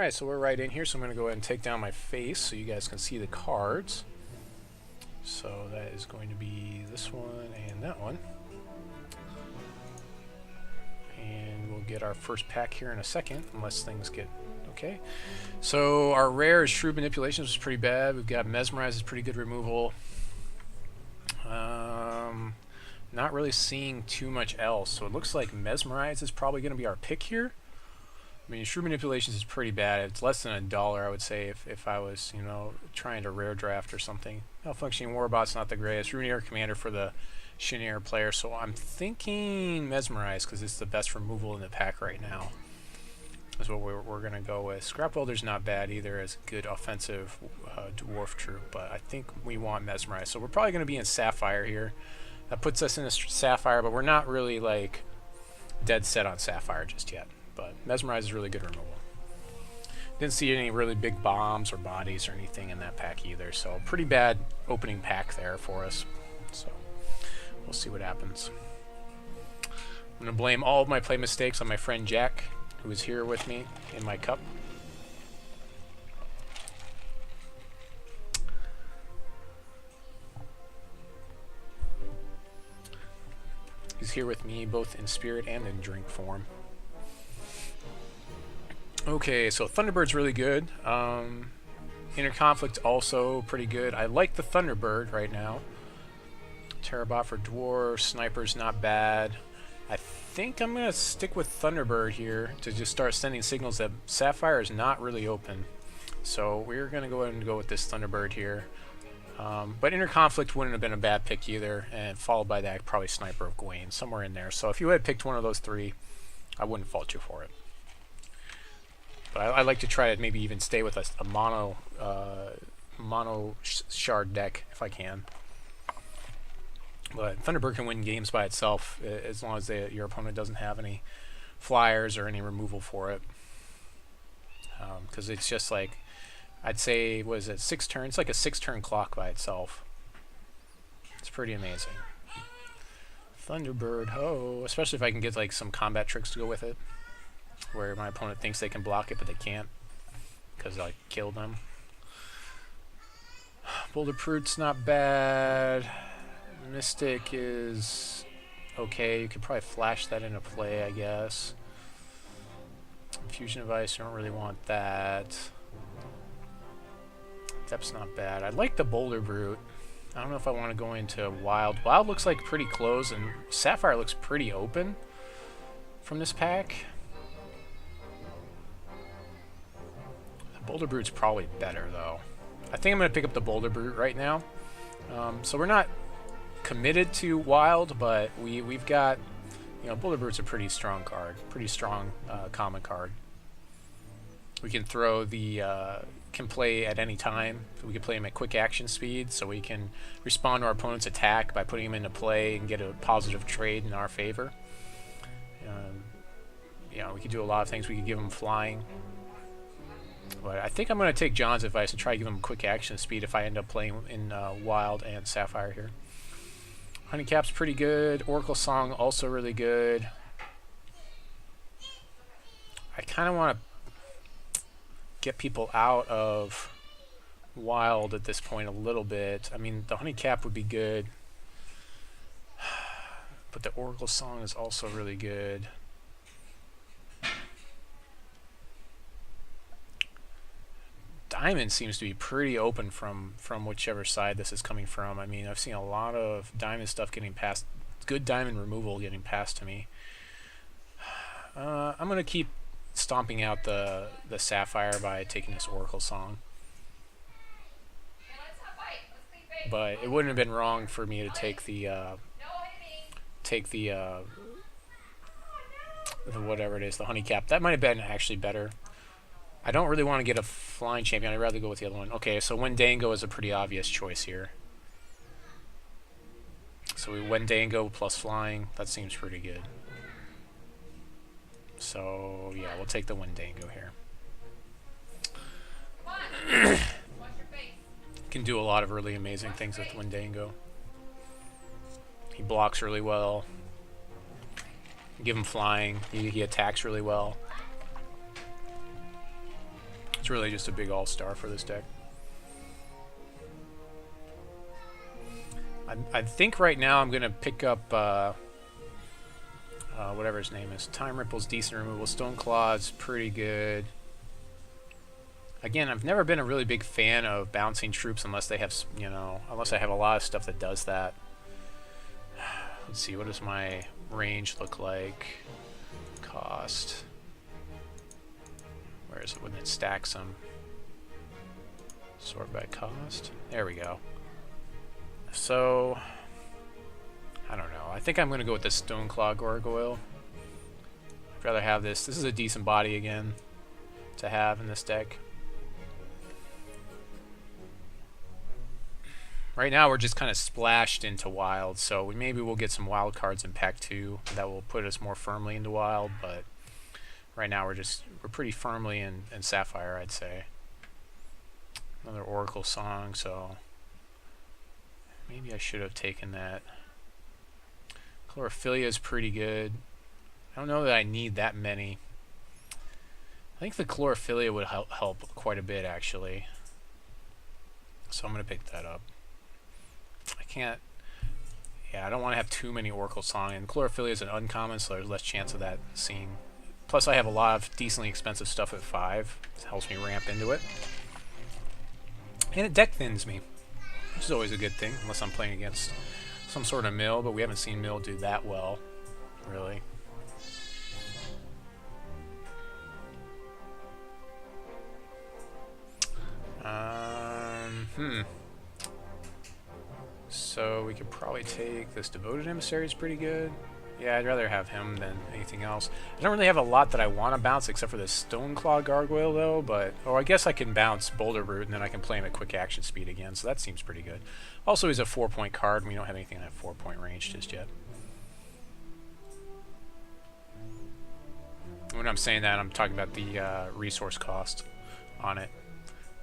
Alright, so we're right in here, so I'm going to go ahead and take down my face so you guys can see the cards. So that is going to be this one and that one. And we'll get our first pack here in a second, unless things get okay. So our rare is Shrewd Manipulations, which is pretty bad. We've got Mesmerize, is pretty good removal. Not really seeing too much else, so it looks like Mesmerize is probably going to be our pick here. I mean, Shrewd Manipulations is pretty bad. It's less than $1, I would say, if I was, you know, trying to rare draft or something. Malfunctioning Warbot's not the greatest. Runeair Commander for the Shinir player, so I'm thinking Mesmerize because it's the best removal in the pack right now. That's what we're going to go with. Scrap Welder's not bad either as a good offensive dwarf troop, but I think we want Mesmerize. So we're probably going to be in Sapphire here. That puts us in a Sapphire, but we're not really, like, dead set on Sapphire just yet. But Mesmerize is really good removal. Didn't see any really big bombs or bodies or anything in that pack either, so pretty bad opening pack there for us. So we'll see what happens. I'm going to blame all of my play mistakes on my friend Jack, who is here with me in my cup. He's here with me both in spirit and in drink form. Okay, so Thunderbird's really good. Inner Conflict also pretty good. I like the Thunderbird right now. Terrabot for Dwarf. Sniper's not bad. I think I'm going to stick with Thunderbird here to just start sending signals that Sapphire is not really open. So we're going to go ahead and go with this Thunderbird here. But Inner Conflict wouldn't have been a bad pick either, and followed by that probably Sniper of Gawain, somewhere in there. So if you had picked one of those three, I wouldn't fault you for it. But I like to try to maybe even stay with a mono shard deck if I can. But Thunderbird can win games by itself as long as your opponent doesn't have any flyers or any removal for it. Because it's just like, I'd say, what is it, 6 turns? It's like a 6-turn clock by itself. It's pretty amazing. Thunderbird, ho! Especially if I can get like some combat tricks to go with it, where my opponent thinks they can block it, but they can't because I killed them. Boulder Brute's not bad. Mystic is okay. You could probably flash that into play, I guess. Infusion device, I don't really want that. Depth's not bad. I like the Boulder Brute. I don't know if I want to go into Wild. Wild looks like pretty close, and Sapphire looks pretty open from this pack. The Boulder Brute's probably better, though. I think I'm going to pick up the Boulder Brute right now. So we're not committed to Wild, but we've got, you know, Boulder Brute's a pretty strong card, pretty strong common card. We can throw the can play at any time. We can play him at quick action speed, so we can respond to our opponent's attack by putting him into play and get a positive trade in our favor. You know, we could do a lot of things. We could give him flying. But I think I'm going to take John's advice and try to give him quick action speed if I end up playing in Wild and Sapphire here. Honeycap's pretty good. Oracle Song also really good. I kind of want to get people out of Wild at this point a little bit. I mean, the Honeycap would be good, but the Oracle Song is also really good. Diamond seems to be pretty open from whichever side this is coming from. I mean, I've seen a lot of Diamond stuff getting passed, good Diamond removal getting passed to me. I'm going to keep stomping out the Sapphire by taking this Oracle Song. But it wouldn't have been wrong for me to take the whatever it is, the Honeycap. That might have been actually better. I don't really want to get a flying champion. I'd rather go with the other one. Okay, so Wendango is a pretty obvious choice here. So we Wendango plus flying. That seems pretty good. So yeah, we'll take the Wendango here. Can do a lot of really amazing things with Wendango. He blocks really well. Give him flying. He attacks really well. It's really just a big all-star for this deck. I think right now I'm going to pick up whatever his name is. Time Ripple's decent removal. Stoneclaw's pretty good. Again, I've never been a really big fan of bouncing troops unless they have, you know, unless I have a lot of stuff that does that. Let's see, what does my range look like? Cost. Where is it when it stacks them? Sort by cost. There we go. So, I don't know. I think I'm going to go with the Stoneclaw Gargoyle. I'd rather have this. This is a decent body again to have in this deck. Right now we're just kind of splashed into wild, so maybe we'll get some wild cards in pack 2 that will put us more firmly into wild, but right now we're pretty firmly in Sapphire, I'd say. Another Oracle Song, so maybe I should have taken that. Chlorophyllia is pretty good. I don't know that I need that many. I think the Chlorophyllia would help quite a bit, actually. So I'm going to pick that up. I can't... Yeah, I don't want to have too many Oracle Song, and Chlorophyllia is an uncommon, so there's less chance of that seeing. Plus I have a lot of decently expensive stuff at 5. It helps me ramp into it. And it deck thins me, which is always a good thing, unless I'm playing against some sort of mill, but we haven't seen mill do that well, really. So we could probably take this Devoted Emissary, is pretty good. Yeah, I'd rather have him than anything else. I don't really have a lot that I want to bounce except for this Stoneclaw Gargoyle though, but I guess I can bounce Boulder Brute and then I can play him at quick action speed again, so that seems pretty good. Also, he's a 4-point card and we don't have anything in that 4-point range just yet. When I'm saying that, I'm talking about the resource cost on it.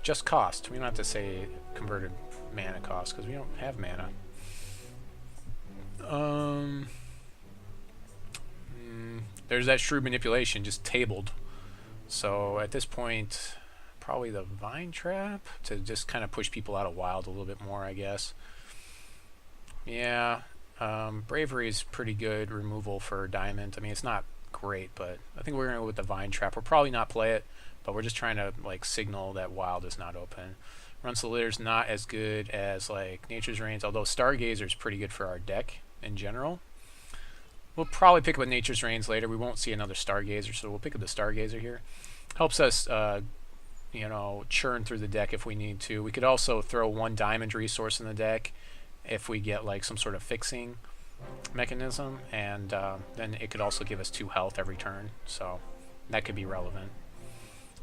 Just cost. We don't have to say converted mana cost because we don't have mana. There's that Shrewd Manipulation just tabled. So at this point, probably the Vine Trap to just kind of push people out of wild a little bit more, I guess. Yeah, Bravery is pretty good removal for Diamond. I mean, it's not great, but I think we're going to go with the Vine Trap. We'll probably not play it, but we're just trying to like signal that wild is not open. Runsolitar's not as good as like Nature's Reigns, although Stargazer is pretty good for our deck in general. We'll probably pick up a Nature's Reigns later. We won't see another Stargazer, so we'll pick up the Stargazer here. Helps us, you know, churn through the deck if we need to. We could also throw 1 diamond resource in the deck if we get like some sort of fixing mechanism, and then it could also give us 2 health every turn, so that could be relevant.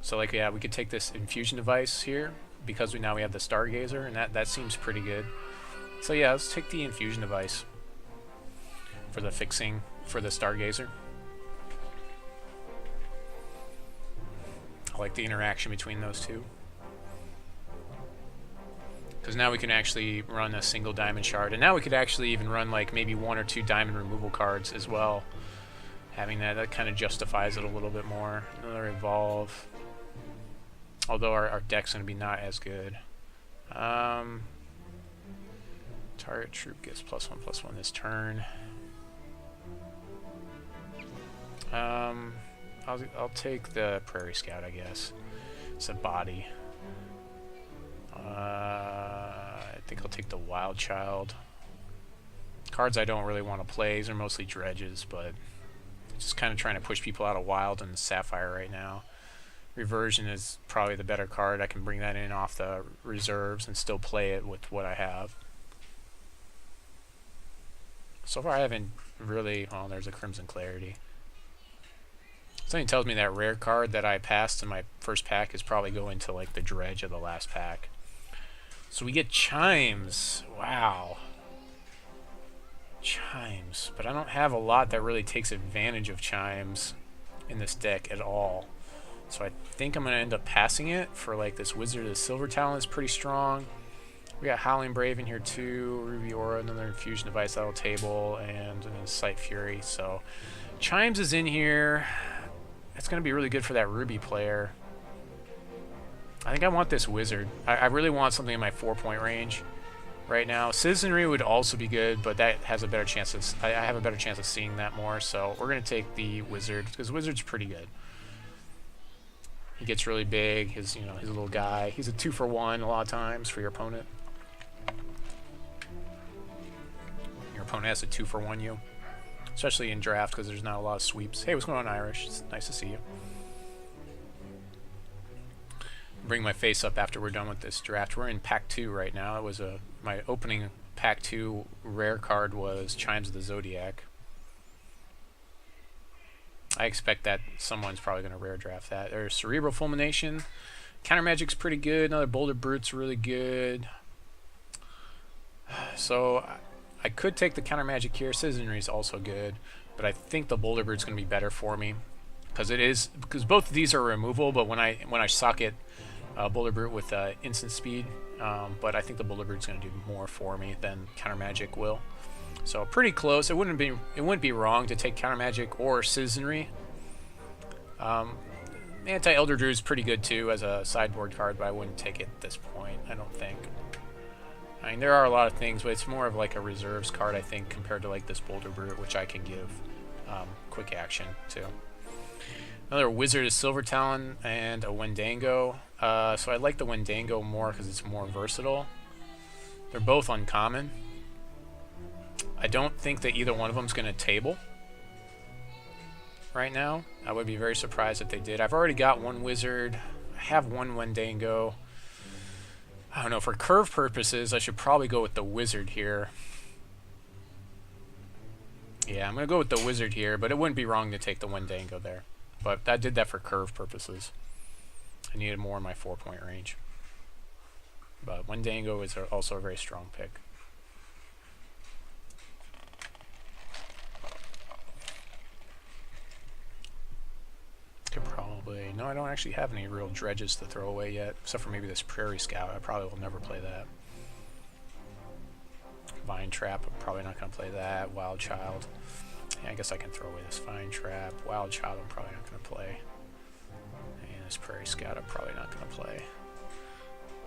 So like, yeah, we could take this Infusion device here because now we have the Stargazer, and that seems pretty good. So yeah, let's take the Infusion device for the fixing for the Stargazer. I like the interaction between those two, because now we can actually run a single diamond shard, and now we could actually even run like maybe 1 or 2 diamond removal cards as well. Having that kind of justifies it a little bit more. Another Evolve, although our deck's going to be not as good. Target troop gets +1/+1 this turn. I'll take the Prairie Scout, I guess. It's a body. I think I'll take the Wild Child. Cards I don't really want to play. These are mostly dredges, but just kind of trying to push people out of Wild and Sapphire right now. Reversion is probably the better card. I can bring that in off the reserves and still play it with what I have. So far I haven't really... Oh, there's a Crimson Clarity. Something tells me that rare card that I passed in my first pack is probably going to like the dredge of the last pack. So we get Chimes. Wow. Chimes. But I don't have a lot that really takes advantage of Chimes in this deck at all. So I think I'm going to end up passing it for like this Wizard of the Silver Talon is pretty strong. We got Howling Brave in here too, Ruby Aura, another Infusion device that'll table, and Sight Fury. So Chimes is in here. It's going to be really good for that Ruby player. I think I want this wizard. I really want something in my 4-point range right now. Citizenry would also be good, but that has a better chance of... I have a better chance of seeing that more, so we're going to take the wizard, because wizard's pretty good. He gets really big. His, you know, he's a little guy. He's a 2-for-1 a lot of times for your opponent. Your opponent has a 2-for-1 you, especially in draft because there's not a lot of sweeps. Hey, what's going on, Irish? It's nice to see you. Bring my face up after we're done with this draft. We're in pack 2 right now. It was my opening pack 2 rare card was Chimes of the Zodiac. I expect that someone's probably going to rare draft that. There's Cerebral Fulmination. Countermagic's pretty good. Another Boulder Brute's really good. So I could take the Countermagic here. Citizenry's also good, but I think the Boulder Brute's going to be better for me because both of these are removal. But when I socket Boulder Brute with instant speed, but I think the Boulder Brute's going to do more for me than Countermagic will. So pretty close. It wouldn't be wrong to take Countermagic or Citizenry. Anti-Elder Druid is pretty good too as a sideboard card, but I wouldn't take it at this point, I don't think. I mean, there are a lot of things, but it's more of like a reserves card, I think, compared to like this Boulder Brute, which I can give quick action to. Another wizard is Silver Talon and a Wendango. So I like the Wendango more because it's more versatile. They're both uncommon. I don't think that either one of them is going to table right now. I would be very surprised if they did. I've already got one wizard. I have one Wendango. I don't know. For curve purposes, I should probably go with the wizard here. Yeah, I'm going to go with the wizard here, but it wouldn't be wrong to take the Wendango there. But I did that for curve purposes. I needed more in my 4-point range. But Wendango is also a very strong pick. Could probably... No, I don't actually have any real dredges to throw away yet, except for maybe this Prairie Scout. I probably will never play that. Vine Trap, I'm probably not going to play that. Wild Child. Yeah, I guess I can throw away this Vine Trap. Wild Child, I'm probably not going to play. And this Prairie Scout, I'm probably not going to play.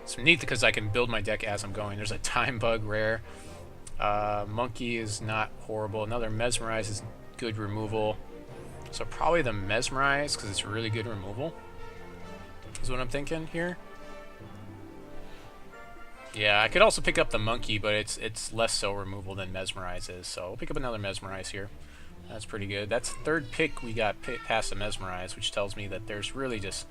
It's neat because I can build my deck as I'm going. There's a Time Bug rare. Monkey is not horrible. Another Mesmerize is good removal. So probably the Mesmerize, because it's really good removal, is what I'm thinking here. Yeah, I could also pick up the Monkey, but it's less so removal than Mesmerize is. So we'll pick up another Mesmerize here. That's pretty good. That's the third pick we got past the Mesmerize, which tells me that there's really just...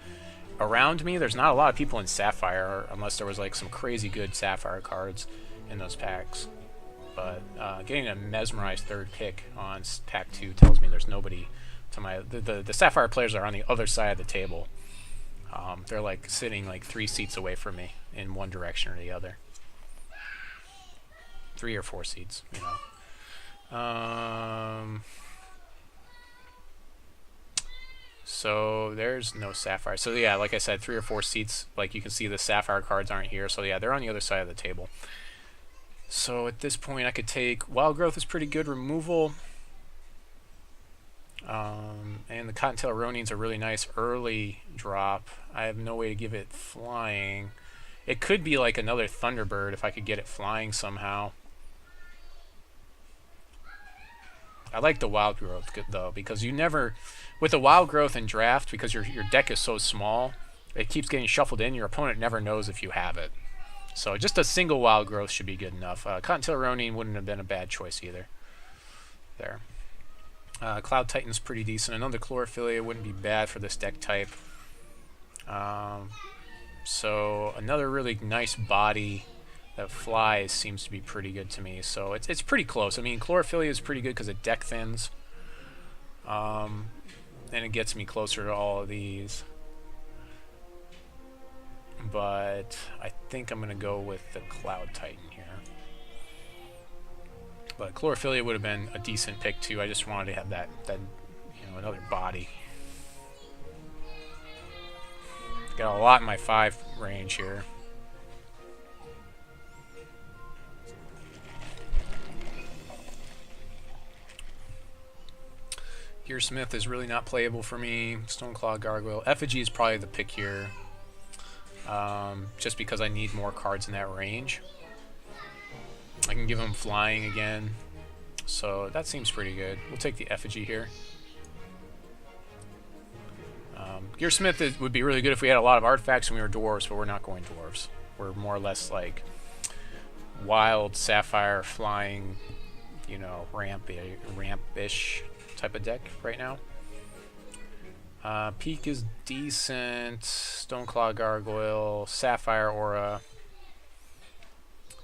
Around me, there's not a lot of people in Sapphire, unless there was like some crazy good Sapphire cards in those packs. But getting a Mesmerize third pick on pack 2 tells me there's nobody... To my the Sapphire players are on the other side of the table. They're like sitting like 3 seats away from me in one direction or the other. 3 or 4 seats, you know. So there's no Sapphire. So yeah, like I said, 3 or 4 seats. Like you can see the Sapphire cards aren't here. So yeah, they're on the other side of the table. So at this point, I could take Wild Growth is pretty good removal. And the Cottontail Ronin's a really nice early drop. I have no way to give it flying. It could be like another Thunderbird if I could get it flying somehow. I like the Wild Growth though, because you never, with the Wild Growth in draft, because your deck is so small, it keeps getting shuffled in. Your opponent never knows if you have it. So just a single Wild Growth should be good enough. Cottontail Ronin wouldn't have been a bad choice either. There. Cloud Titan's pretty decent. Another Chlorophyllia wouldn't be bad for this deck type. So another really nice body that flies seems to be pretty good to me. So it's pretty close. I mean, Chlorophyllia is pretty good because it deck thins. And it gets me closer to all of these. But I think I'm going to go with the Cloud Titan here. But Chlorophyllia would have been a decent pick too. I just wanted to have that you know, another body. Got a lot in my 5 range here. Gearsmith is really not playable for me. Stoneclaw Gargoyle. Effigy is probably the pick here. just because I need more cards in that range. I can give him flying again, so that seems pretty good. We'll take the Effigy here. Gearsmith would be really good if we had a lot of artifacts and we were dwarves, but we're not going dwarves. We're more or less like wild Sapphire flying, you know, ramp-ish type of deck right now. Peak is decent. Stoneclaw Gargoyle, Sapphire Aura.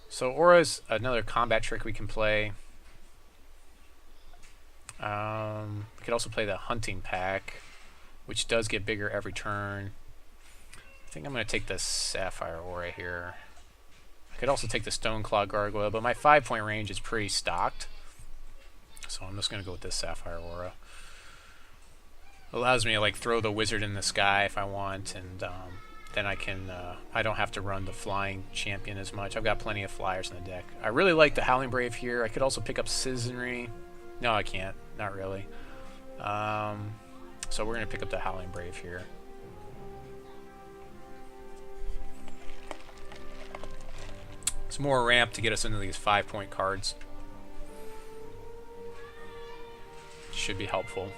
So Aura is another combat trick we can play. We could also play the Hunting Pack, which does get bigger every turn. I think I'm going to take the Sapphire Aura here. I could also take the Stoneclaw Gargoyle, but my 5-point range is pretty stocked. So I'm just going to go with this Sapphire Aura. Allows me to like throw the wizard in the sky if I want, and then I can I don't have to run the flying champion as much. I've got plenty of flyers in the deck. I really like the Howling Brave here. I could also pick up Citizenry. No, I can't. Not really. So we're going to pick up the Howling Brave here. It's more ramp to get us into these 5-point cards. Should be helpful.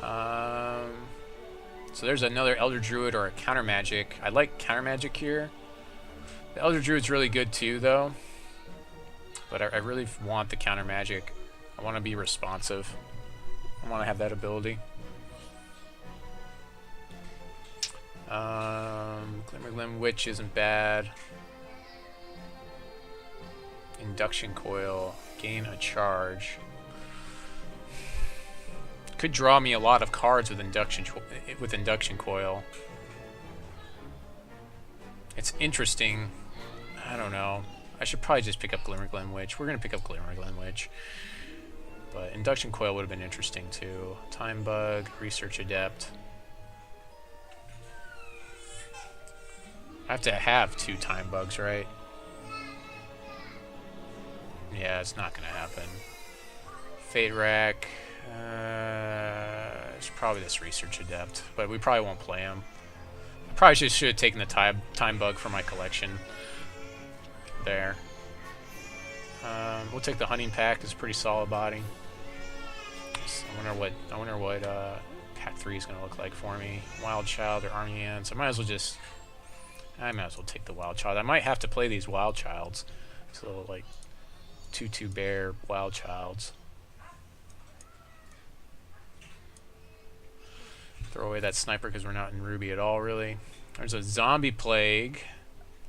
So there's another Elder Druid or a Countermagic. I like Countermagic here. The Elder Druid's really good too, though. But I really want the Countermagic. I want to be responsive. I want to have that ability. Glimmerglim Witch isn't bad. Induction Coil. Gain a charge. Could draw me a lot of cards with Induction Coil. It's interesting. I don't know. I should probably just pick up Glimmerglim Witch. We're going to pick up Glimmerglim Witch. But Induction Coil would have been interesting too. Time Bug, Research Adept. I have to have 2 Time Bugs, right? Yeah, it's not going to happen. Fate Rack. It's probably this Research Adept, but we probably won't play him. I probably should have taken the time Bug for my collection. There. We'll take the Hunting Pack. It's a pretty solid body. I wonder what Pack 3 is going to look like for me. Wild Child or Army Ants. I might as well take the Wild Child. I might have to play these Wild Childs. So like 2/2 bear Wild Childs. Throw away that sniper because we're not in Ruby at all, really. There's a Zombie Plague.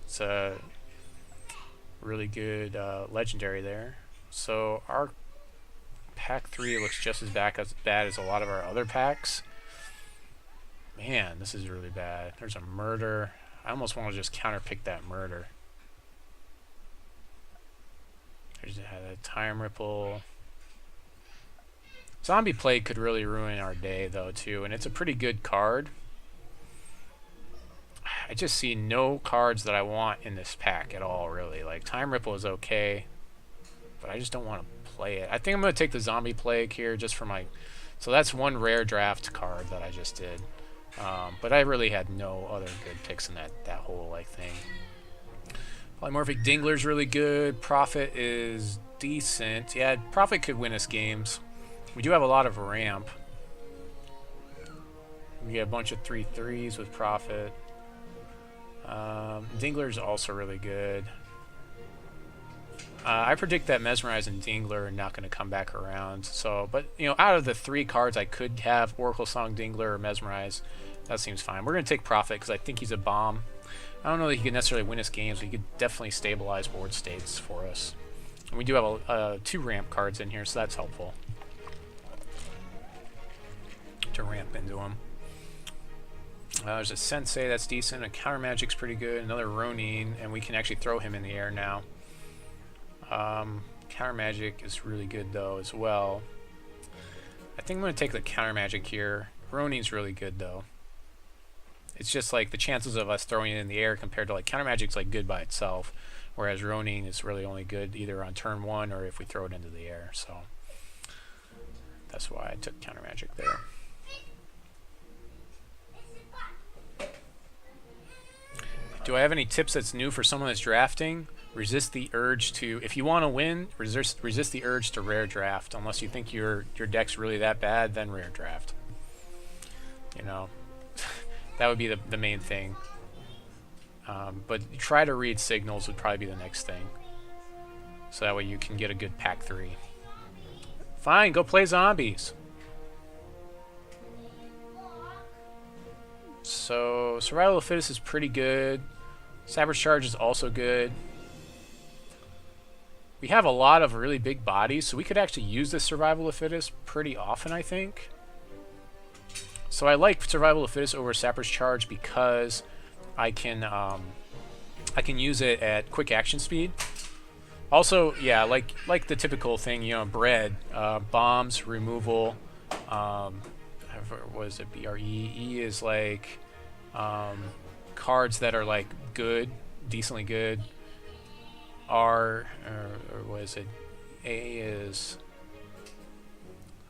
It's a really good legendary there. So our pack 3 looks just as bad as a lot of our other packs. Man, this is really bad. There's a Murder. I almost want to just counterpick that Murder. There's a Time Ripple. Zombie Plague could really ruin our day, though, too, and it's a pretty good card. I just see no cards that I want in this pack at all, really. Like, Time Ripple is okay, but I just don't want to play it. I think I'm going to take the Zombie Plague here just for my... So that's one rare draft card that I just did. But I really had no other good picks in that whole, like, thing. Polymorphic Dingler's really good. Prophet is decent. Yeah, Prophet could win us games. We do have a lot of ramp. We get a bunch of 3/3s with Prophet. Dingler's also really good. I predict that Mesmerize and Dingler are not going to come back around. So, but you know, out of the 3 cards I could have, Oracle Song, Dingler, or Mesmerize, that seems fine. We're going to take Prophet because I think he's a bomb. I don't know that he can necessarily win us games, but he could definitely stabilize board states for us. And we do have 2 ramp cards in here, so that's helpful to ramp into them. There's a Sensei that's decent. A Countermagic's pretty good. Another Ronin, and we can actually throw him in the air now. Countermagic is really good though as well. I think I'm going to take the Countermagic here. Ronin's really good though. It's just like the chances of us throwing it in the air compared to like Countermagic's like good by itself, whereas Ronin is really only good either on turn 1 or if we throw it into the air. So that's why I took Countermagic there. Do I have any tips that's new for someone that's drafting? Resist the urge to, if you want to win, resist the urge to rare draft. Unless you think your deck's really that bad, then rare draft. You know, that would be the main thing. But try to read signals would probably be the next thing. So that way you can get a good pack 3. Fine, go play zombies. So Survival of the Fittest is pretty good. Sapphire Shard is also good. We have a lot of really big bodies, so we could actually use this Survival of the Fittest pretty often, I think. So I like Survival of the Fittest over Sapphire Shard because I can use it at quick action speed. Also, yeah, like the typical thing, you know, bread, bombs, removal. What is it? BRE. E is like cards that are like good, decently good. R or what is it? A is,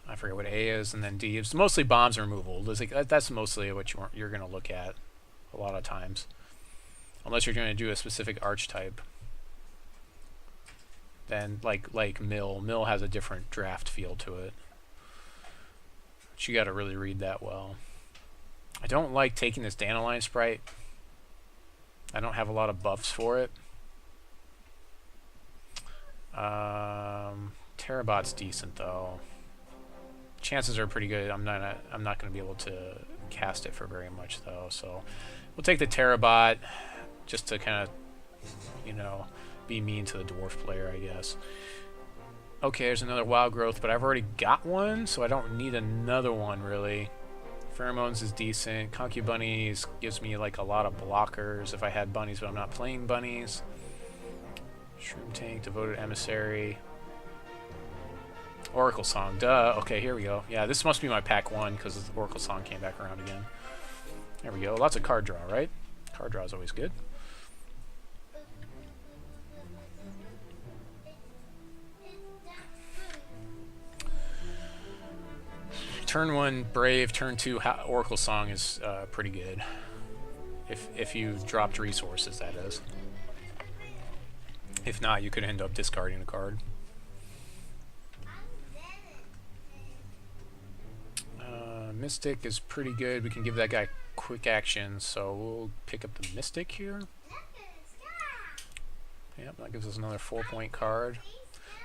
I forget what A is, and then D is mostly bombs removal. Like, that's mostly what you're going to look at a lot of times, unless you're going to do a specific archetype. Then like Mill has a different draft feel to it. But you got to really read that well. I don't like taking this Dandelion Sprite. I don't have a lot of buffs for it. Terabot's decent though. Chances are pretty good. I'm not going to be able to cast it for very much though. So we'll take the Terabot just to kind of, you know, be mean to the dwarf player, I guess. Okay, there's another wild growth, but I've already got one, so I don't need another one really. Pheromones is decent. Concubunnies gives me like a lot of blockers if I had bunnies, but I'm not playing bunnies. Shroom Tank, Devoted Emissary. Oracle Song, duh. Okay, here we go. Yeah, this must be my pack 1 because the Oracle Song came back around again. There we go. Lots of card draw, right? Card draw is always good. Turn 1 Brave, turn 2 Oracle Song is pretty good. If you dropped resources, that is. If not, you could end up discarding a card. Mystic is pretty good. We can give that guy quick action, so we'll pick up the Mystic here. Yep, that gives us another 4-point card.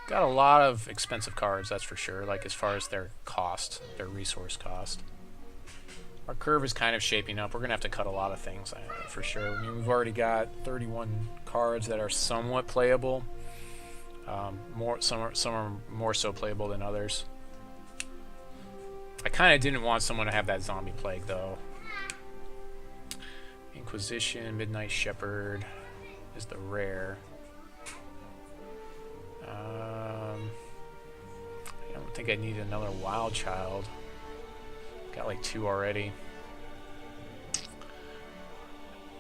Got a lot of expensive cards, that's for sure, like as far as their cost, their resource cost. Our curve is kind of shaping up. We're going to have to cut a lot of things, for sure. I mean, we've already got 31 cards that are somewhat playable. Some are more so playable than others. I kind of didn't want someone to have that Zombie Plague, though. Inquisition, Midnight Shepherd is the rare. I don't think I need another Wild Child. Got like 2 already.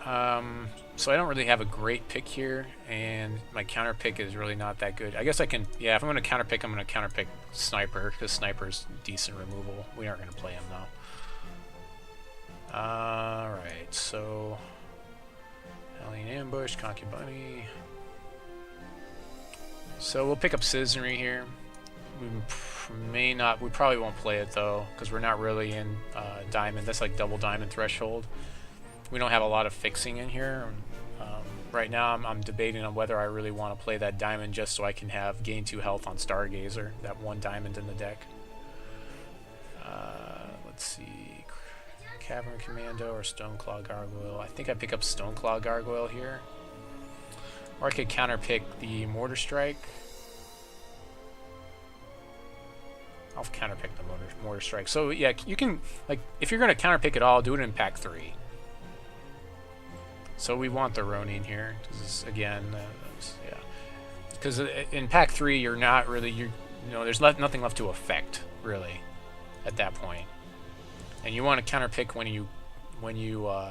So I don't really have a great pick here, and my counter pick is really not that good. I guess I can, yeah, if I'm going to counter pick, I'm going to counter pick Sniper, because Sniper's decent removal. We aren't going to play him though. Alright, so Alien Ambush, Concubunny. So we'll pick up Citizenry here. We probably won't play it though, because we're not really in Diamond. That's like double Diamond threshold. We don't have a lot of fixing in here. Right now I'm debating on whether I really want to play that Diamond just so I can have gain 2 health on Stargazer, that 1 Diamond in the deck. Let's see, Cavern Commando or Stoneclaw Gargoyle. I think I pick up Stoneclaw Gargoyle here. Or I could counter pick the Mortar Strike. I'll counter pick the Mortar Strike. So yeah, you can, like, if you're going to counter pick it all, do it in pack 3. So we want the Ronin here, because again, yeah, because in pack 3 you're not really, you know, there's nothing left to affect really at that point, and you want to counter pick when you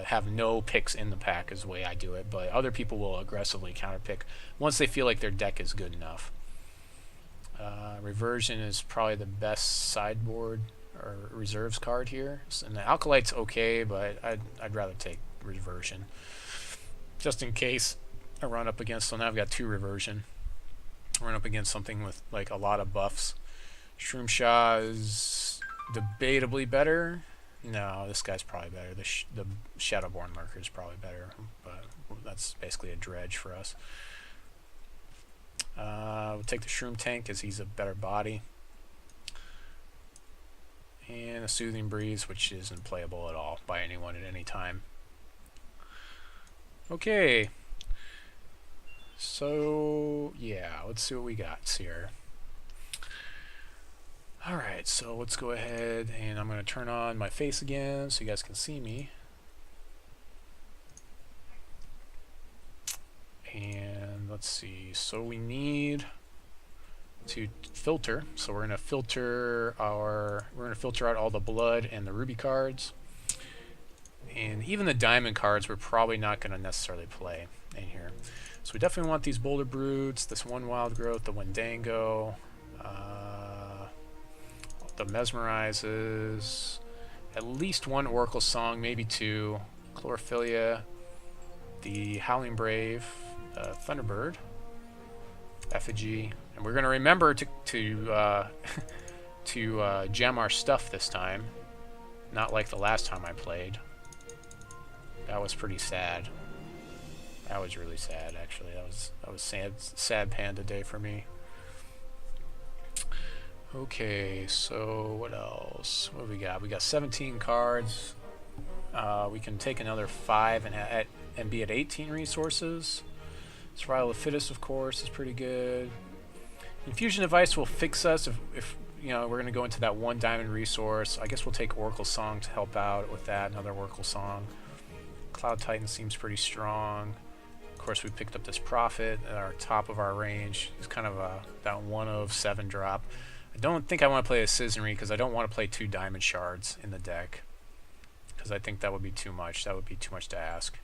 have no picks in the pack is the way I do it. But other people will aggressively counter pick once they feel like their deck is good enough. Reversion is probably the best sideboard or reserves card here, and the Alkalite's okay, but I'd rather take Reversion. just in case I run up against. So now I've got 2 reversion. I run up against something with like a lot of buffs. Shroom Shah is debatably better. No, this guy's probably better. The Shadowborn Lurker is probably better, but that's basically a dredge for us. We'll take the Shroom Tank because he's a better body. And a Soothing Breeze, which isn't playable at all by anyone at any time. Okay. So, yeah, let's see what we got here. Alright, so let's go ahead and I'm going to turn on my face again so you guys can see me. And let's see, so we need to filter. So we're going to filter out all the blood and the ruby cards. And even the diamond cards we're probably not going to necessarily play in here. So we definitely want these Boulder Brutes, this one Wild Growth, the Wendango, the Mesmerizes, at least 1 Oracle Song, maybe 2, Chlorophyllia, the Howling Brave, Thunderbird, Effigy, and we're going to remember to gem our stuff this time, not like the last time I played. That was pretty sad. That was really sad, actually. That was sad panda day for me. Okay, so what else? What do we got? We got 17 cards. We can take another 5 and be at 18 resources. Survival of the Fittest, of course, is pretty good. Infusion Device will fix us if you know, we're going to go into that 1 diamond resource. I guess we'll take Oracle Song to help out with that, another Oracle Song. Cloud Titan seems pretty strong. Of course, we picked up this Prophet at our top of our range. He's kind of that 1 of 7 drop. I don't think I want to play a Cizzenry because I don't want to play 2 diamond shards in the deck. Because I think that would be too much. That would be too much to ask.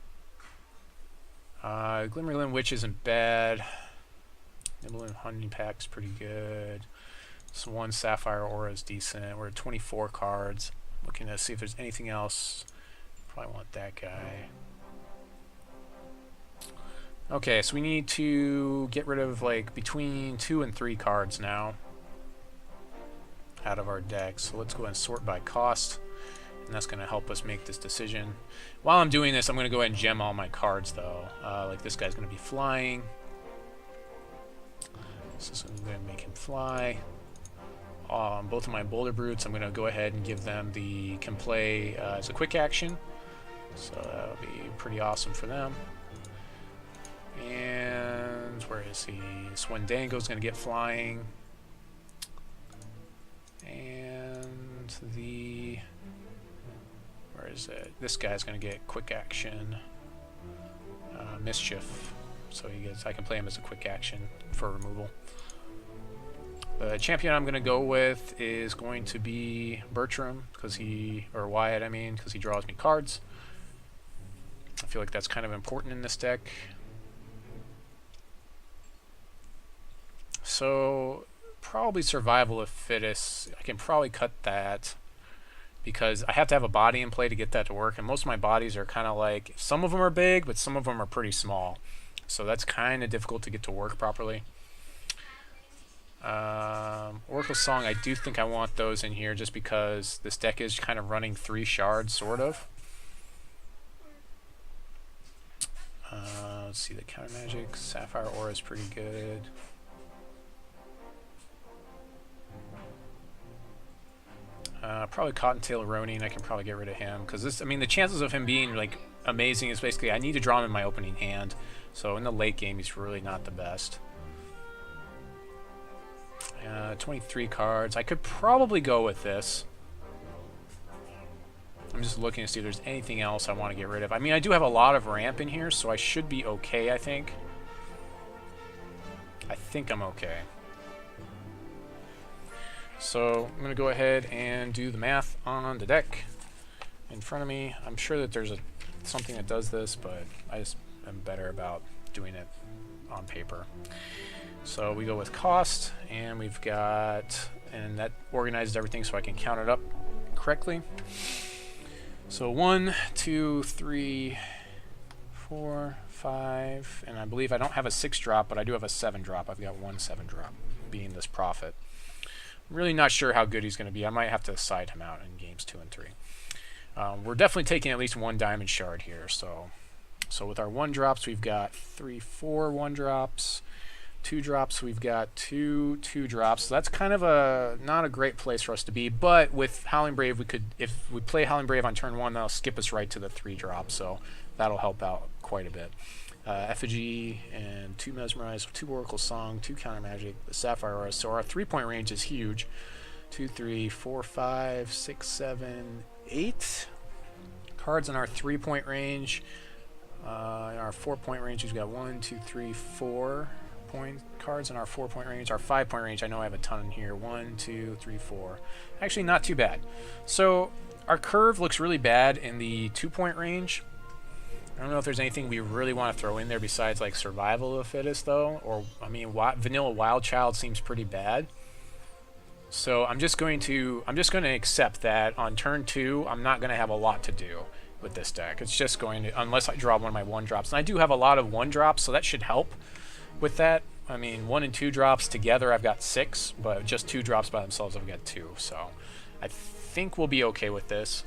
Glimmerlin Witch isn't bad. Nibblin Honey Pack's pretty good. This 1 Sapphire Aura is decent. We're at 24 cards. Looking to see if there's anything else. Probably want that guy. Okay, so we need to get rid of like between 2 and 3 cards now out of our deck. So let's go ahead and sort by cost, and that's going to help us make this decision. While I'm doing this, I'm going to go ahead and gem all my cards though. Like this guy's going to be flying, so I'm going to make him fly. Both of my Boulder Brutes, I'm going to go ahead and give them the can play as a quick action, so that'll be pretty awesome for them. And where is he? This Wendango's going to get flying. And the... where is it? This guy's going to get quick action. Mischief. So he gets, I can play him as a quick action for removal. The champion I'm going to go with is going to be Bertram, or Wyatt, I mean, because he draws me cards. I feel like that's kind of important in this deck. So, probably Survival of Fittest. I can probably cut that because I have to have a body in play to get that to work, and most of my bodies are kind of like, some of them are big, but some of them are pretty small. So that's kind of difficult to get to work properly. Oracle Song, I do think I want those in here just because this deck is kind of running 3 shards, sort of. Let's see, the Countermagic. Sapphire Aura is pretty good. Probably Cottontail Ronin, I can probably get rid of him, because this, I mean, the chances of him being like amazing is basically I need to draw him in my opening hand, so in the late game he's really not the best. 23 cards. I could probably go with this. I'm just looking to see if there's anything else I want to get rid of. I mean, I do have a lot of ramp in here, so I should be okay, I think. I think I'm okay. So I'm going to go ahead and do the math on the deck in front of me. I'm sure that there's something that does this, but I just am better about doing it on paper. So we go with cost, and we've got, and that organizes everything so I can count it up correctly. So 1, 2, 3, 4, 5, and I believe I don't have a 6 drop, but I do have a 7 drop. I've got one 7 drop, being this Prophet. I'm really not sure how good he's going to be. I might have to side him out in games 2 and 3. We're definitely taking at least one Diamond Shard here, so with our 1 drops, we've got 3, 4 1 drops. 2 drops, we've got 2 2 drops. So that's kind of not a great place for us to be, but with Howling Brave, if we play Howling Brave on turn 1, that'll skip us right to the 3 drops, so that'll help out quite a bit. Effigy and 2 Mesmerize, 2 Oracle Song, 2 Countermagic, the Sapphire Aura, so our 3-point range is huge. 2, 3, 4, 5, 6, 7, 8 cards in our 3-point range. In our 4-point range, we've got 1, 2, 3, 4 point cards in our 4-point range. Our 5-point range, I know I have a ton in here. 1, 2, 3, 4. Actually, not too bad. So our curve looks really bad in the 2-point range. I don't know if there's anything we really want to throw in there besides like Survival of the Fittest, though. Or I mean, Vanilla Wild Child seems pretty bad. So I'm just going to accept that on turn 2, I'm not going to have a lot to do with this deck. It's just going to, unless I draw one of my 1 drops, and I do have a lot of 1 drops, so that should help with that. I mean, 1 and 2 drops together, I've got 6, but just 2 drops by themselves, I've got 2. So I think we'll be okay with this.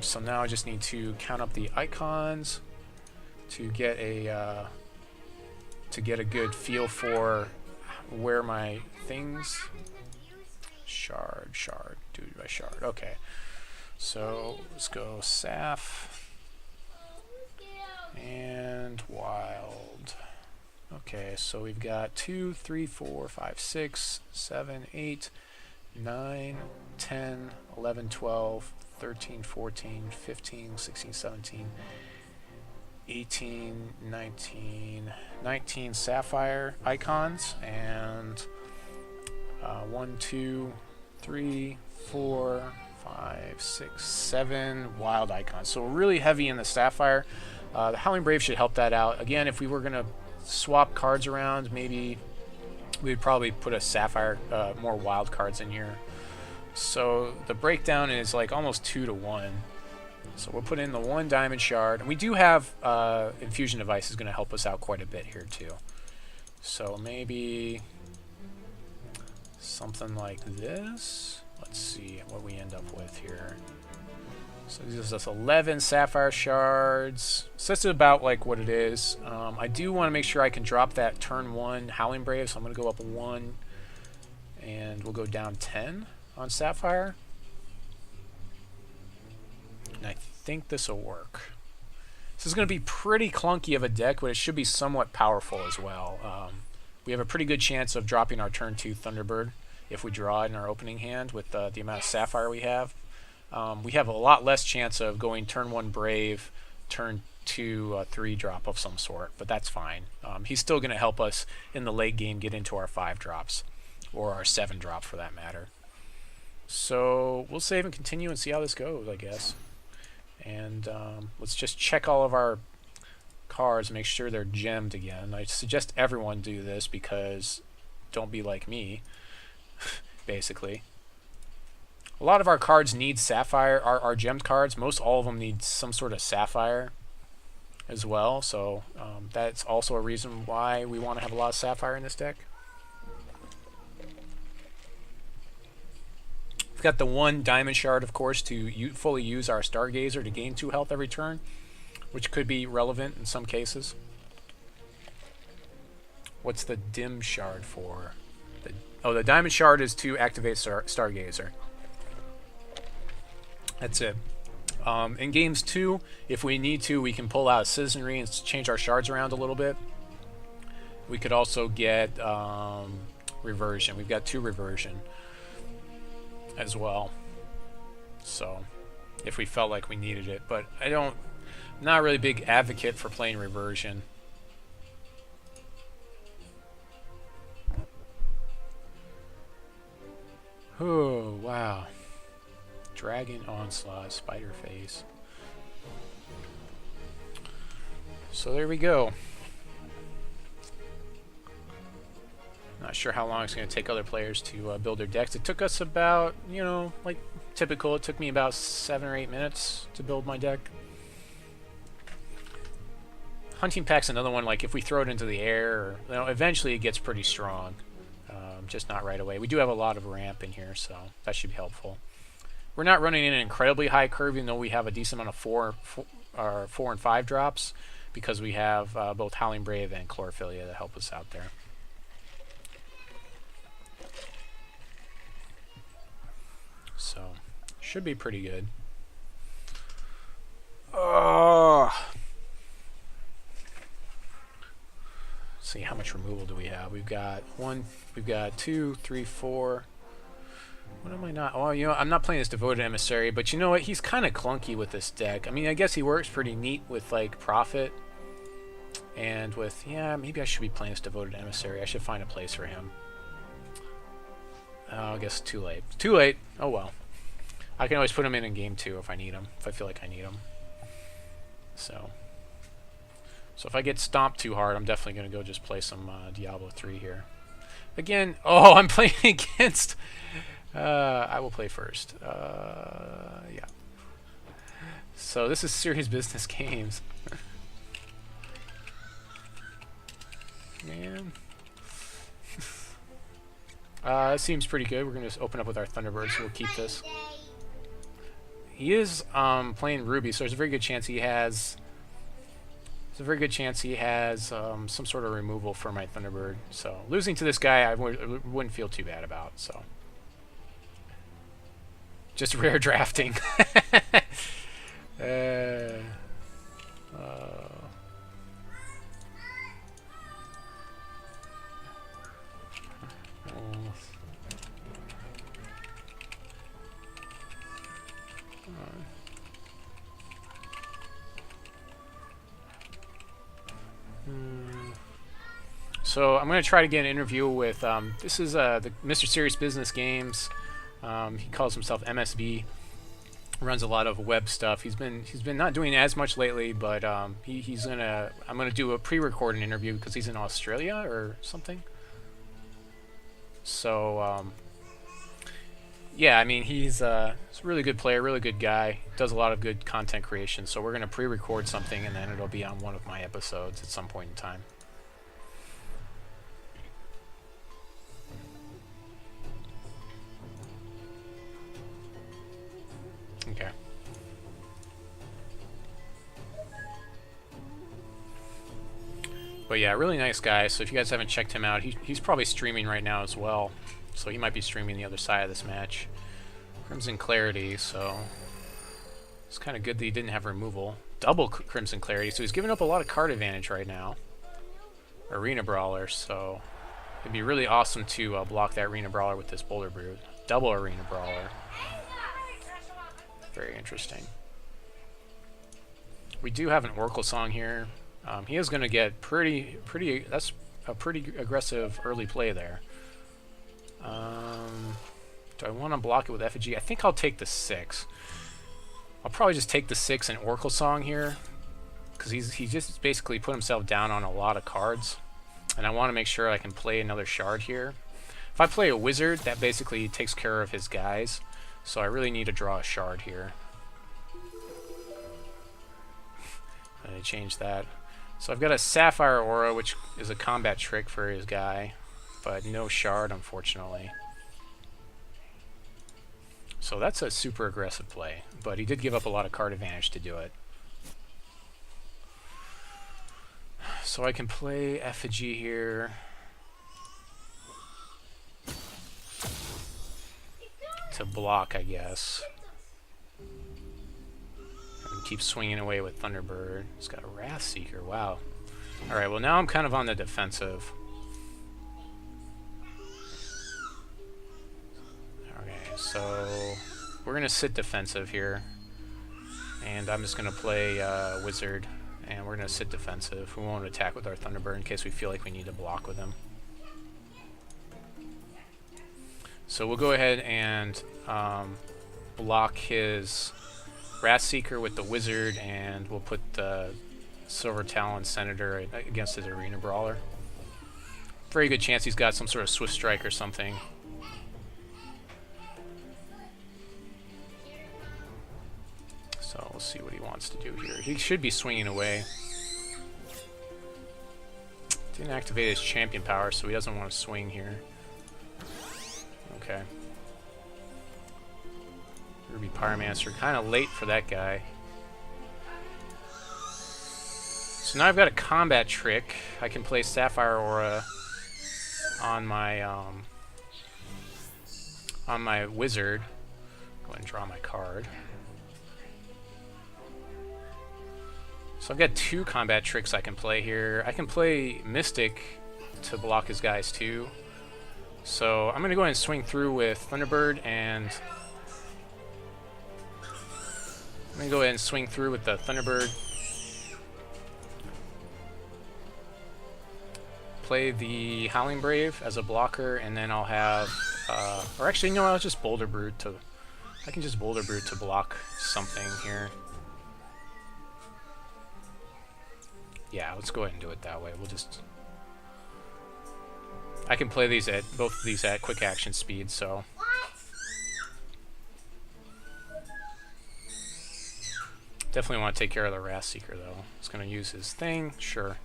So now I just need to count up the icons to get a good feel for where my things. Shard, dude by shard. Okay. So let's go Saph and Wild. Okay, so we've got 2, 3, 4, 5, 6, 7, 8, 9, 10, 11, 12, 13, 14, 15, 16, 17, 18, 19 Sapphire icons, and 1, 2, 3, 4, 5, 6, 7 Wild icons. So we're really heavy in the Sapphire. The Howling Brave should help that out. Again, if we were going to swap cards around, maybe we'd probably put a Sapphire, more wild cards in here. So the breakdown is like almost 2 to 1. So we'll put in the 1 Diamond Shard, and we do have Infusion Device is going to help us out quite a bit here too. So maybe something like this. Let's see what we end up with here. So this is 11 Sapphire Shards. So that's about like what it is. I do want to make sure I can drop that turn 1 Howling Brave, so I'm going to go up 1, and we'll go down 10 on Sapphire. And I think this will work. This is going to be pretty clunky of a deck, but it should be somewhat powerful as well. We have a pretty good chance of dropping our turn 2 Thunderbird if we draw it in our opening hand with the amount of Sapphire we have. We have a lot less chance of going turn 1 Brave, turn 2 3 drop of some sort, but that's fine. He's still going to help us in the late game get into our 5 drops, or our 7 drop for that matter. So we'll save and continue and see how this goes, I guess. And let's just check all of our cards, make sure they're gemmed again. I suggest everyone do this because don't be like me, basically. A lot of our cards need Sapphire. Our gemmed cards, most all of them need some sort of Sapphire as well. So that's also a reason why we want to have a lot of Sapphire in this deck. We've got the 1 Diamond Shard, of course, to fully use our Stargazer to gain 2 health every turn, which could be relevant in some cases. What's the Dim Shard for? The Diamond Shard is to activate Stargazer. That's it. In games 2, if we need to, we can pull out Citizenry and change our shards around a little bit. We could also get Reversion. We've got 2 Reversion as well. So, if we felt like we needed it. But I'm not really a big advocate for playing Reversion. Oh, wow. Dragon Onslaught, Spider Face. So there we go. Not sure how long it's going to take other players to build their decks. It took us about, like typical, it took me about 7 or 8 minutes to build my deck. Hunting Pack's another one, like if we throw it into the air, or, you know, eventually it gets pretty strong. Just not right away. We do have a lot of ramp in here, so that should be helpful. We're not running in an incredibly high curve, even though we have a decent amount of 4 and 5 drops, because we have both Howling Brave and Chlorophyllia to help us out there. So, should be pretty good. See how much removal do we have. We've got 2, 3, 4. What am I not? Oh, you know, I'm not playing this Devoted Emissary, but you know what? He's kind of clunky with this deck. I mean, I guess he works pretty neat with, like, Prophet. And with, yeah, maybe I should be playing this Devoted Emissary. I should find a place for him. Oh, I guess too late. Too late. Oh, well. I can always put him in game 2 if I need him. If I feel like I need him. So if I get stomped too hard, I'm definitely going to go just play some Diablo 3 here. Again, oh, I'm playing against... I will play first. Yeah. So this is Serious Business Games. Man. It seems pretty good. We're going to open up with our Thunderbird, so we'll keep this. He is playing Ruby, so there's a very good chance he has... some sort of removal for my Thunderbird. So losing to this guy, I wouldn't feel too bad about. So just rare drafting. So I'm going to try to get an interview with, this is the Mr. Serious Business Games. He calls himself MSB. Runs a lot of web stuff. He's been not doing as much lately, but I'm gonna do a pre-recorded interview because he's in Australia or something. So yeah, I mean he's a really good player, really good guy. Does a lot of good content creation. So we're gonna pre-record something and then it'll be on one of my episodes at some point in time. Okay. But yeah, really nice guy. So if you guys haven't checked him out, he's probably streaming right now as well. So he might be streaming the other side of this match. Crimson Clarity, so it's kind of good that he didn't have removal. Double Crimson Clarity, so he's giving up a lot of card advantage right now. Arena Brawler, so it'd be really awesome to block that Arena Brawler with this Boulder Brute. Double Arena Brawler. Very interesting. We do have an Oracle Song here. He is going to get pretty. That's a pretty aggressive early play there. Do I want to block it with Effigy? I think I'll take the 6. I'll probably just take the 6 and Oracle Song here, because he just basically put himself down on a lot of cards, and I want to make sure I can play another Shard here. If I play a Wizard, that basically takes care of his guys. So I really need to draw a Shard here. I change that. So I've got a Sapphire Aura, which is a combat trick for his guy, but no Shard, unfortunately. So that's a super aggressive play, but he did give up a lot of card advantage to do it. So I can play Effigy here. To block, I guess. And keep swinging away with Thunderbird. He's got a Wrath Seeker, wow. Alright, well now I'm kind of on the defensive. Okay, so we're going to sit defensive here. And I'm just going to play Wizard. And we're going to sit defensive. We won't attack with our Thunderbird in case we feel like we need to block with him. So we'll go ahead and block his Wrath Seeker with the Wizard, and we'll put the Silver Talon Senator against his Arena Brawler. Very good chance he's got some sort of Swift Strike or something. So we'll see what he wants to do here. He should be swinging away. Didn't activate his champion power, so he doesn't want to swing here. Okay. Ruby Pyromancer, kind of late for that guy. So now I've got a combat trick. I can play Sapphire Aura on my wizard. Go ahead and draw my card. So I've got two combat tricks I can play here. I can play Mystic to block his guys too. So I'm going to go ahead and swing through with Thunderbird, and I'm going to go ahead and swing through with the Thunderbird. Play the Howling Brave as a blocker, and then I'll have, or actually, no, I'll just Boulder Brute to, I can just Boulder Brute to block something here. Yeah, let's go ahead and do it that way. We'll just, I can play these at, both of these at quick action speed, so. Definitely want to take care of the Wrath Seeker, though. It's going to use his thing, sure.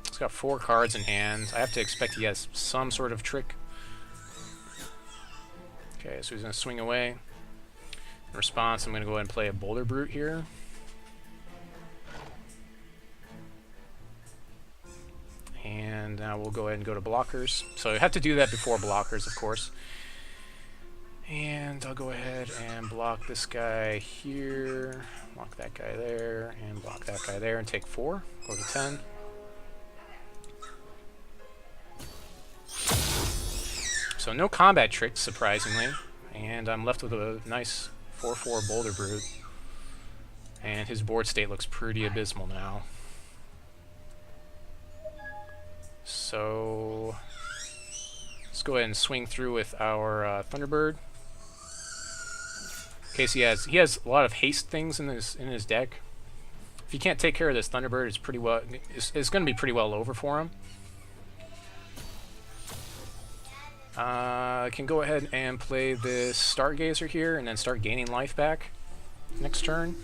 He's got 4 cards in hand. I have to expect he has some sort of trick. Okay, so he's going to swing away. In response, I'm going to go ahead and play a Boulder Brute here. And now we'll go ahead and go to blockers. So you have to do that before blockers, of course. And I'll go ahead and block this guy here, block that guy there, and block that guy there, and take 4. Go to 10. So no combat tricks, surprisingly. And I'm left with a nice 4/4 Boulder Brute. And his board state looks pretty abysmal now. So let's go ahead and swing through with our Thunderbird. In case he has a lot of haste things in his deck. If you can't take care of this Thunderbird, it's going to be pretty well over for him. I can go ahead and play this Stargazer here and then start gaining life back next turn.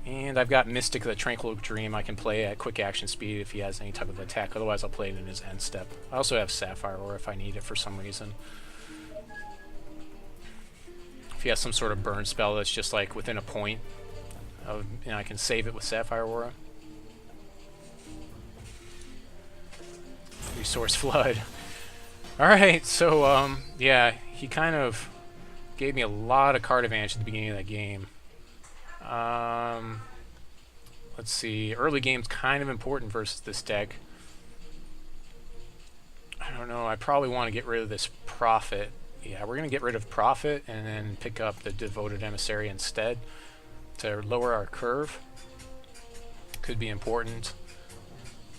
And I've got Mystic the Tranquil Dream I can play at quick action speed if he has any type of attack. Otherwise, I'll play it in his end step. I also have Sapphire Aura if I need it for some reason. If he has some sort of burn spell that's just like within a point, I can save it with Sapphire Aura. Resource Flood. Alright, so, yeah, he kind of gave me a lot of card advantage at the beginning of that game. Let's see, early game's kind of important versus this deck. I don't know, I probably want to get rid of this Prophet. Yeah, we're going to get rid of Prophet and then pick up the Devoted Emissary instead to lower our curve. Could be important.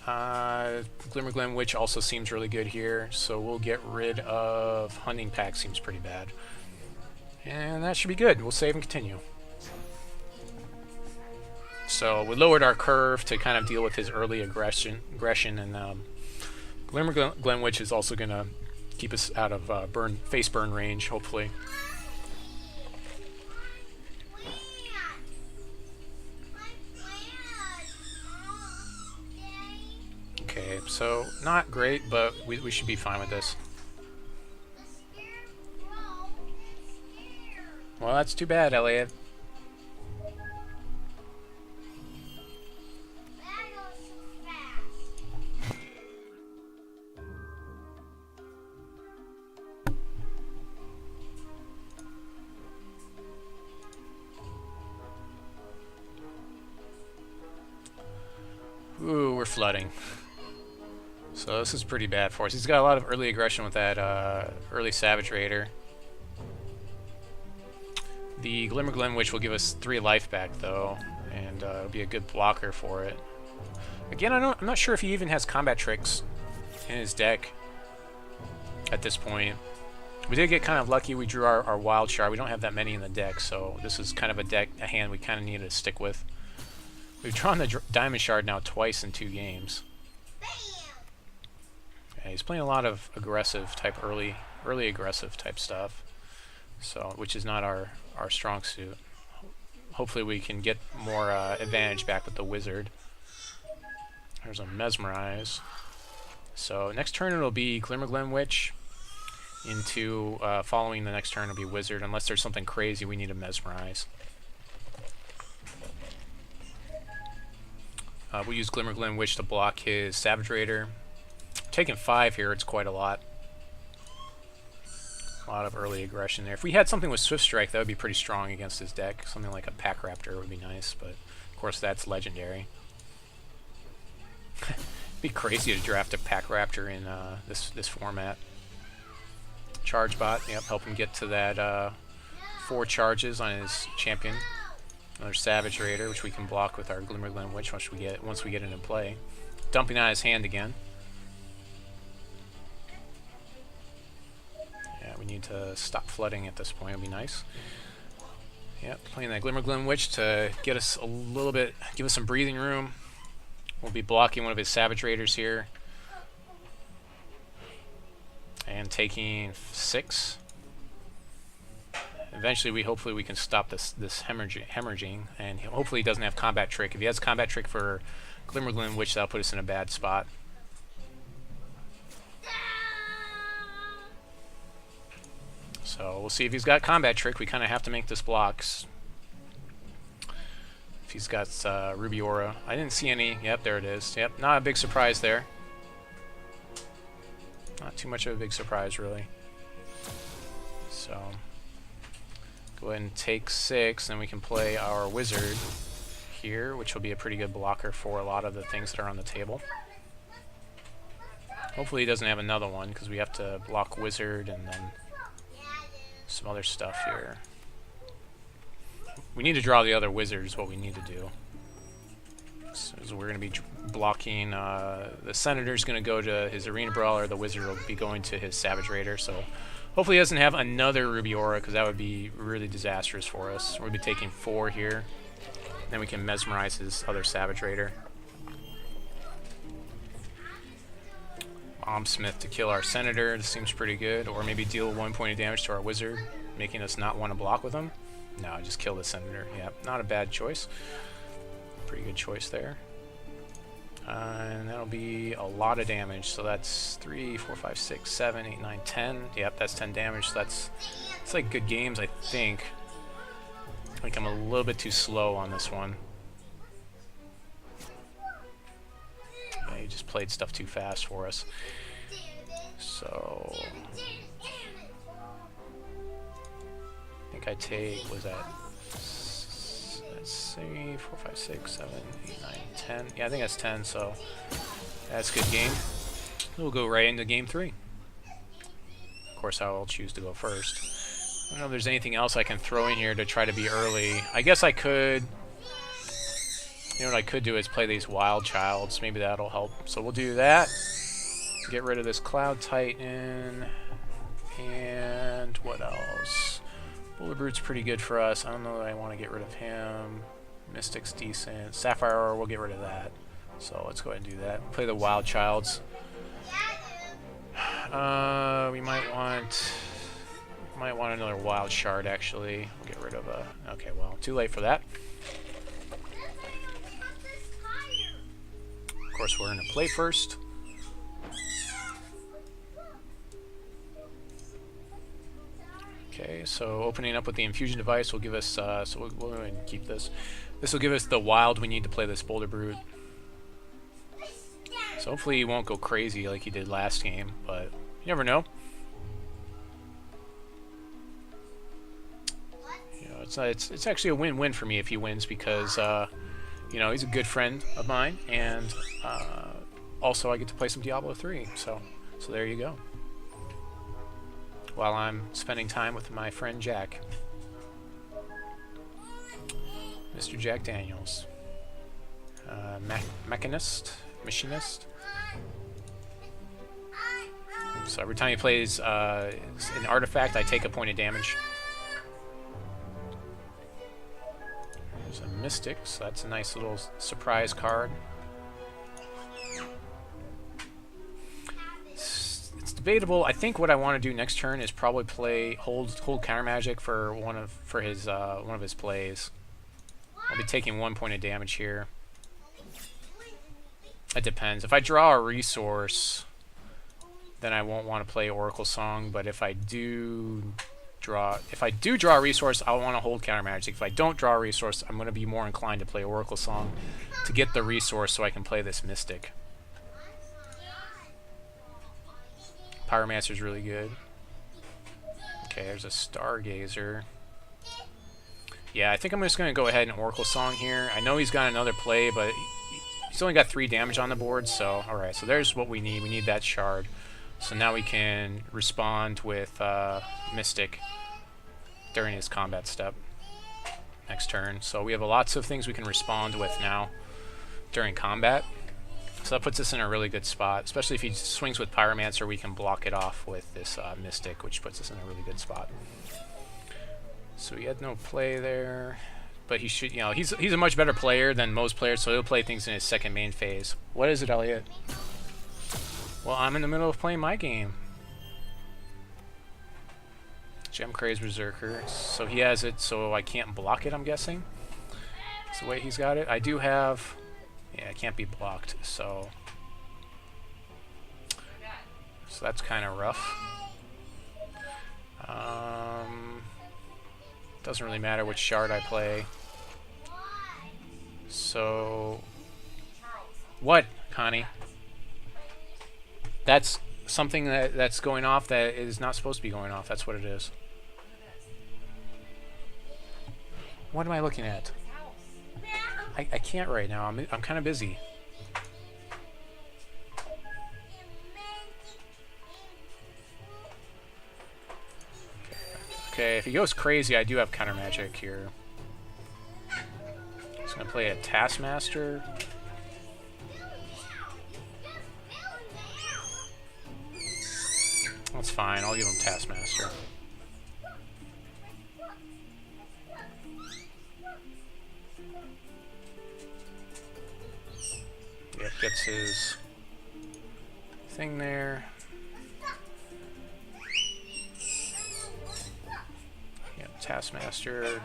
Glimmerglen Witch also seems really good here, so we'll get rid of Hunting Pack, seems pretty bad. And that should be good. We'll save and continue. So we lowered our curve to kind of deal with his early aggression and Glimmerglen Witch is also going to keep us out of face burn range, hopefully. Okay, so not great, but we should be fine with this. Well, that's too bad, Elliot. Ooh, we're flooding. So this is pretty bad for us. He's got a lot of early aggression with that early Savage Raider. The Glimmerglen Witch will give us 3 life back, though, and it'll be a good blocker for it. Again, I'm not sure if he even has combat tricks in his deck at this point. We did get kind of lucky. We drew our Wild Shard. We don't have that many in the deck, so this is kind of a hand we kind of needed to stick with. We've drawn the Diamond Shard now twice in 2 games. Yeah, he's playing a lot of aggressive type, early aggressive type stuff, so which is not our strong suit. hopefully we can get more advantage back with the wizard. There's a Mesmerize. So next turn it'll be Glimmerglen Witch. Into following the next turn it'll be Wizard, unless there's something crazy we need to Mesmerize. We'll use Glimmerglen Witch to block his Savage Raider. Taking 5 here, it's quite a lot. A lot of early aggression there. If we had something with Swift Strike, that would be pretty strong against his deck. Something like a Pack Raptor would be nice, but of course that's legendary. It'd be crazy to draft a Pack Raptor in this format. Charge bot, yep, help him get to that 4 charges on his champion. Another Savage Raider, which we can block with our Glimmerglen Witch once we get it in play. Dumping out his hand again. Yeah, we need to stop flooding at this point. It'll be nice. Yep, playing that Glimmerglen Witch to get us a little bit, give us some breathing room. We'll be blocking one of his Savage Raiders here. And taking 6. Eventually, hopefully we can stop this hemorrhaging, and hopefully he doesn't have Combat Trick. If he has Combat Trick for Glimmerglen Witch, that'll put us in a bad spot. So we'll see if he's got Combat Trick. We kind of have to make this blocks. If he's got Ruby Aura, I didn't see any. Yep, there it is. Yep, not a big surprise there. Not too much of a big surprise, really. So, go ahead and take 6, and we can play our Wizard here, which will be a pretty good blocker for a lot of the things that are on the table. Hopefully he doesn't have another one, because we have to block Wizard and then some other stuff here. We need to draw the other Wizard is what we need to do. So we're going to be blocking, the Senator's going to go to his Arena Brawler, the Wizard will be going to his Savage Raider, so hopefully he doesn't have another Ruby Aura, because that would be really disastrous for us. We'll be taking 4 here, then we can Mesmerize his other Savage Raider. Bombsmith to kill our Senator, this seems pretty good, or maybe deal 1 point of damage to our Wizard, making us not want to block with him. No, just kill the Senator. Yep, not a bad choice. Pretty good choice there. And that'll be a lot of damage. So that's 3, 4, 5, 6, 7, 8, 9, 10. Yep, that's 10 damage. So it's like good games, I think. I think I'm a little bit too slow on this one. Yeah, he just played stuff too fast for us. So I think I take, was that 3, 4, 5, 6, 7, 8, 9, 10. Yeah, I think that's 10, so that's a good game. We'll go right into game 3. Of course, I'll choose to go first. I don't know if there's anything else I can throw in here to try to be early. I guess I could... You know what I could do is play these Wild Childs. Maybe that'll help. So we'll do that. Get rid of this Cloud Titan. And what else? Boulder Brute's pretty good for us. I don't know that I want to get rid of him. Mystic's decent. Sapphire Aura, we'll get rid of that. So let's go ahead and do that. Play the Wild Childs. We might want another Wild Shard, actually. We'll get rid of a... Okay, well, too late for that. Of course, we're going to play first. Okay, so opening up with the Infusion device will give us, so we'll go ahead and keep this. This will give us the wild we need to play this Boulder Brute. So hopefully he won't go crazy like he did last game, but you never know. You know, it's actually a win-win for me if he wins, because you know, he's a good friend of mine, and also I get to play some Diablo 3. So there you go. While I'm spending time with my friend Jack. Mr. Jack Daniels. Machinist? So every time he plays an artifact, I take a point of damage. There's a Mystic, so that's a nice little surprise card. It's debatable. I think what I want to do next turn is probably play hold Countermagic for one of his plays. I'll be taking 1 point of damage here. It depends. If I draw a resource, then I won't want to play Oracle Song. But if I do draw a resource, I want to hold Countermagic. If I don't draw a resource, I'm going to be more inclined to play Oracle Song to get the resource so I can play this Mystic. Pyromancer's really good. Okay, there's a Stargazer. Yeah, I think I'm just going to go ahead and Oracle Song here. I know he's got another play, but he's only got 3 damage on the board, so alright, so there's what we need. We need that Shard. So now we can respond with Mystic during his combat step next turn. So we have lots of things we can respond with now during combat. So that puts us in a really good spot, especially if he swings with Pyromancer, we can block it off with this Mystic, which puts us in a really good spot. So he had no play there, but he should, you know, he's a much better player than most players, so he'll play things in his second main phase. What is it, Elliot? Well, I'm in the middle of playing my game. Gem Craze Berserker. So he has it, so I can't block it, I'm guessing. That's the way he's got it. I do have... Yeah, it can't be blocked, so that's kind of rough. Doesn't really matter which shard I play. So, what, Connie? That's something that's going off that is not supposed to be going off. That's what it is. What am I looking at? I can't right now. I'm kind of busy. Okay, if he goes crazy, I do have Countermagic here. He's gonna play a Taskmaster. That's fine. I'll give him Taskmaster. Yep, gets his thing there. Yep, Taskmaster.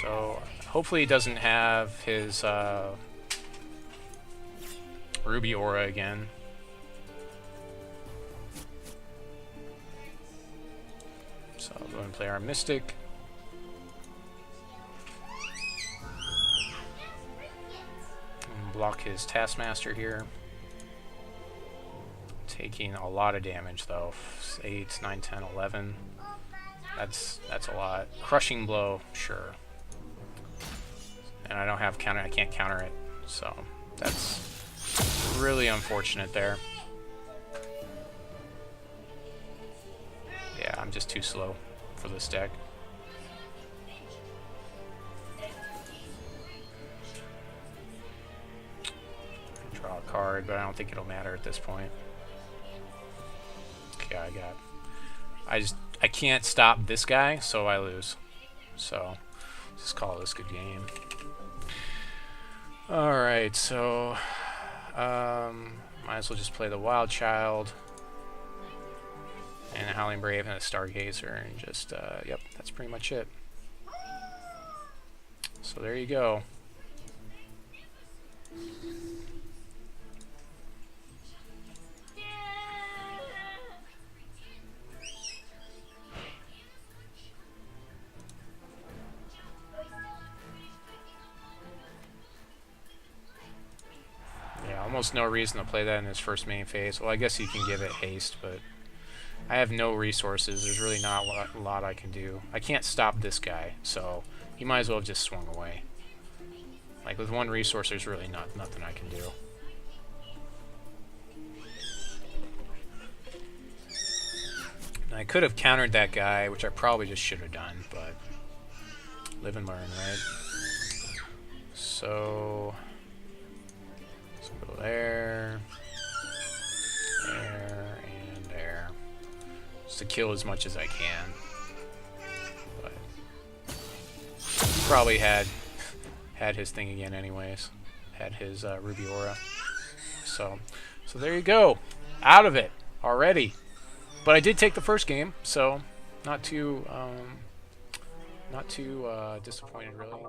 So hopefully he doesn't have his Ruby Aura again. So I'll go and play our Mystic. Block his Taskmaster here. Taking a lot of damage though. 8, 9, 10, 11. That's a lot. Crushing Blow, sure. And I don't have counter, I can't counter it. So that's really unfortunate there. Yeah, I'm just too slow for this deck. Draw a card, but I don't think it'll matter at this point. Okay, I can't stop this guy, so I lose. So just call this a good game. Alright, so might as well just play the Wild Child and a Howling Brave and a Stargazer and just yep, that's pretty much it. So there you go. Almost no reason to play that in his first main phase. Well, I guess you can give it haste, but I have no resources. There's really not a lot I can do. I can't stop this guy, so he might as well have just swung away. Like, with one resource, there's really nothing I can do. And I could have countered that guy, which I probably just should have done, but live and learn, right? So... go there, and there. Just to kill as much as I can. But he probably had his thing again anyways. Had his Ruby Aura. So there you go. Out of it already. But I did take the first game, so not too, not too disappointed really.